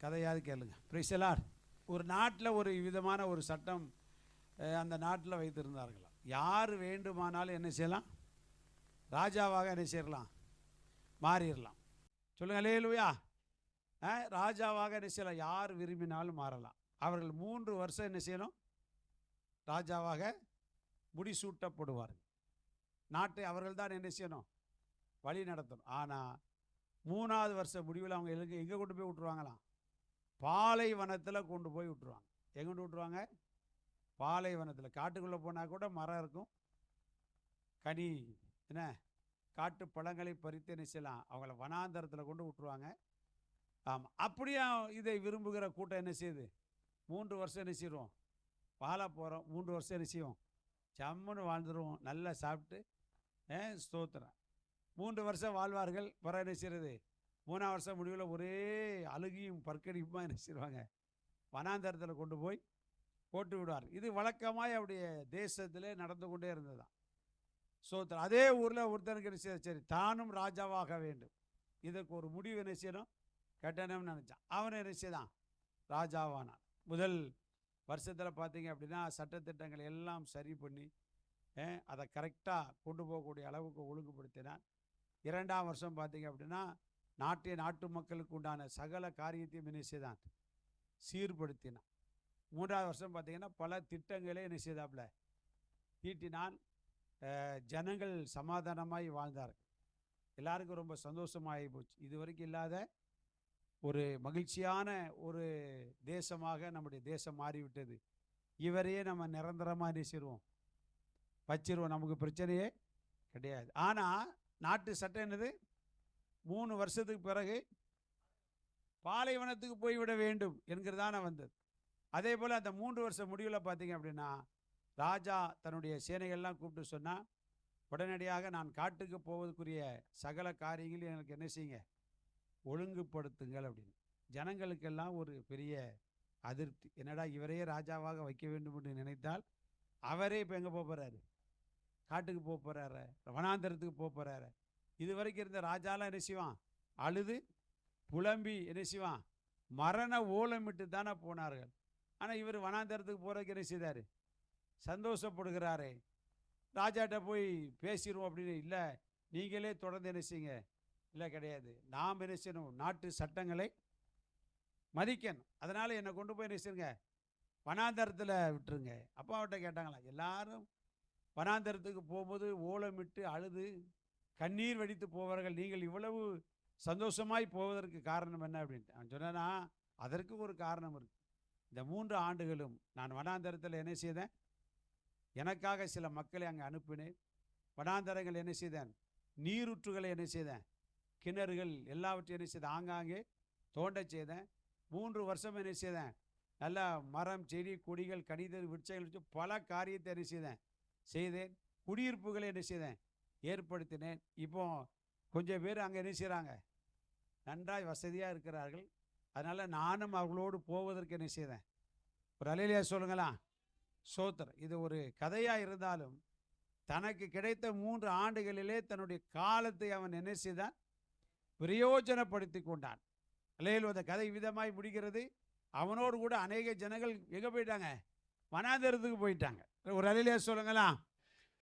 கதையாவது கேளுங்க. Praise the Lord. ஒரு நாட்டில் ஒரு விதமான ஒரு சட்டம் அந்த நாட்டில் வைத்திருந்தார்களாம். யார் வேண்டுமானாலும் என்ன செய்யலாம்? ராஜாவாக என்ன செய்யலாம்? மாறிடலாம். சொல்லுங்க அல்லேலூயா. ராஜாவாக என்ன செய்யலாம்? யார் விரும்பினாலும் மாறலாம். அவர்கள் 3 வருஷம் என்ன செய்யணும்? ராஜாவாக முடிசூட்டப்படுவார்கள். நாட்டை அவர்கள் தான் என்ன செய்யணும்? வழி நடத்தணும். ஆனால் 3வது வருஷம் முடிவில் அவங்க எங்கே கொண்டு போய் விட்டுருவாங்களாம்? பாலைவனத்தில் கொண்டு போய் விட்டுருவாங்க. எங்கே கொண்டு விட்டுருவாங்க? பாலைவனத்தில். காட்டுக்குள்ளே போனால் கூட மரம் இருக்கும், கனி என்ன காட்டு பழங்களை பறித்து என்ன செய்யலாம்? அவங்கள வனாந்தரத்தில் கொண்டு விட்டுருவாங்க. ஆமாம். அப்படியே இதை விரும்புகிற கூட்டம் என்ன செய்யுது? 3 வருஷம் என்ன செய்வோம்? வாழ போகிறோம். 3 வருஷம் என்ன செய்வோம்? ஜம்முன்னு வாழ்ந்துருவோம். நல்லா சாப்பிட்டு ஸ்தோத்திரம். 3 வருஷம் வாழ்வார்கள். பிறகு என்ன செய்கிறது? 3ஆம் வருஷம் முடிவில் ஒரே அழுகியும் பற்கடிப்புமா என்ன செய்வாங்க? வனாந்தரத்தில் கொண்டு போய் போட்டு விடுவார். இது வழக்கமாய் அவருடைய தேசத்திலே நடந்து கொண்டே இருந்ததுதான். ஸ்தோத்திரம். அதே ஊரில் ஒருத்தனுக்கு என்ன செய்ய, சரி தானும் ராஜாவாக வேண்டும், இதற்கு ஒரு முடிவு என்ன செய்யணும்? கட்டணம்னு நினச்சான். அவன் என்ன செய்தான்? ராஜாவானான். முதல் வருஷத்தில் பார்த்தீங்க அப்படின்னா சட்டத்திட்டங்களை எல்லாம் சரி பண்ணி அதை கரெக்டாக கொண்டு போகக்கூடிய அளவுக்கு ஒழுங்குபடுத்தினான். 2ஆம் வருஷம் பார்த்தீங்க அப்படின்னா நாட்டு மக்களுக்கு உண்டான சகல காரியத்தையும் என்ன செய்தான்? சீர்படுத்தினான். 3ஆவது வருஷம் பார்த்தீங்கன்னா பல திட்டங்களே என்ன செய்தாப்புல தீட்டினான். ஜனங்கள் சமாதானமாய் வாழ்ந்தார்கள். எல்லாருக்கும் ரொம்ப சந்தோஷமாகி போச்சு. இதுவரைக்கும் இல்லாத ஒரு மகிழ்ச்சியான ஒரு தேசமாக நம்முடைய தேசம் மாறிவிட்டது. இவரையே நம்ம நிரந்தரமாக நினைச்சிருவோம், வச்சிருவோம், நமக்கு பிரச்சனையே கிடையாது. ஆனால் நாட்டு சட்டம் என்னது? 3 வருஷத்துக்கு பிறகு பாலைவனத்துக்கு போய்விட வேண்டும் என்கிறதான வந்தது. அதே போல் அந்த 3 வருஷம் முடிவில் பார்த்தீங்க அப்படின்னா ராஜா தன்னுடைய சேனைகள்லாம் கூப்பிட்டு சொன்னால், உடனடியாக நான் காட்டுக்கு போவதற்குரிய சகல காரியங்களையும் எனக்கு என்ன செய்யுங்க? ஒழுங்குபடுத்துங்கள் அப்படின்னு. ஜனங்களுக்கெல்லாம் ஒரு பெரிய அதிருப்தி. என்னடா இவரையே ராஜாவாக வைக்க வேண்டும் என்று நினைத்தால் அவரே இப்போ எங்கே போக போகிறாரு? காட்டுக்கு போக போகிறாரு, வனாந்தரத்துக்கு போக போகிறாரு. இது வரைக்கும் இருந்த ராஜாலாம் என்ன செய்வான்? அழுது புலம்பி என்ன செய்வான்? மரண ஓலமிட்டு தானே போனார்கள். ஆனால் இவர் வனாந்தரத்துக்கு போகிறதுக்கு என்ன செய்தார்? சந்தோஷப்படுகிறாரே. ராஜாட்ட போய் பேசிடுவோம் அப்படின்னு இல்லை, நீங்களே தொடர்ந்து என்ன செய்யுங்க? இல்லை கிடையாது, நாம் என்ன செய்யணும்? நாட்டு சட்டங்களை மதிக்கணும். அதனால் என்னை கொண்டு போய் என்ன செய்யுங்க? வனாந்தரத்தில் விட்டுருங்க. அப்பா அவர்கிட்ட கேட்டாங்களா, எல்லாரும் வனாந்தரத்துக்கு போகும்போது ஓலமிட்டு அழுது கண்ணீர் வடித்து போவார்கள், நீங்கள் இவ்வளவு சந்தோஷமாய் போவதற்கு காரணம் என்ன அப்படின்ட்டு. அவன் சொன்னா, அதற்கு ஒரு காரணம் இருக்குது. இந்த 3 ஆண்டுகளும் நான் வனாந்தரத்தில் என்ன செய்தேன்? எனக்காக சில மக்களை அங்கே அனுப்பினேன். வனாந்தரங்கள் என்ன செய்தேன்? நீரூற்றுகளை என்ன செய்தேன்? கிணறுகள் எல்லாவற்றையும் என்ன செய்தேன்? ஆங்காங்கே தோண்ட செய்தேன். 3 வருஷம் என்ன செய்தேன்? நல்லா மரம் செடி கொடிகள் கனிதல் விருட்சங்கள் வச்சு பல காரியத்தை என்ன செய்தேன். குடியிருப்புகளை என்ன செய்தேன்? ஏற்படுத்தினேன். இப்போ கொஞ்சம் பேர் அங்கே என்ன செய்கிறாங்க? நன்றாய் வசதியாக இருக்கிறார்கள். அதனால் நானும் அவர்களோடு போவதற்கு என்ன செய்தேன்? ஒரு அல்லேலூயா சொல்லுங்களா. சோத்திரம். இது ஒரு கதையாக இருந்தாலும் தனக்கு கிடைத்த 3 ஆண்டுகளிலே தன்னுடைய காலத்தை அவன் என்ன செய்தான்? பிரயோஜனப்படுத்தி கொண்டான். அல்லேலூயா. அந்த கதை விதமாய் முடிகிறது. அவனோடு கூட அநேக ஜனங்கள் எங்கே போயிட்டாங்க? வனாந்தரத்துக்கு போயிட்டாங்க. ஒரு அல்லேலூயா சொல்லுங்களா.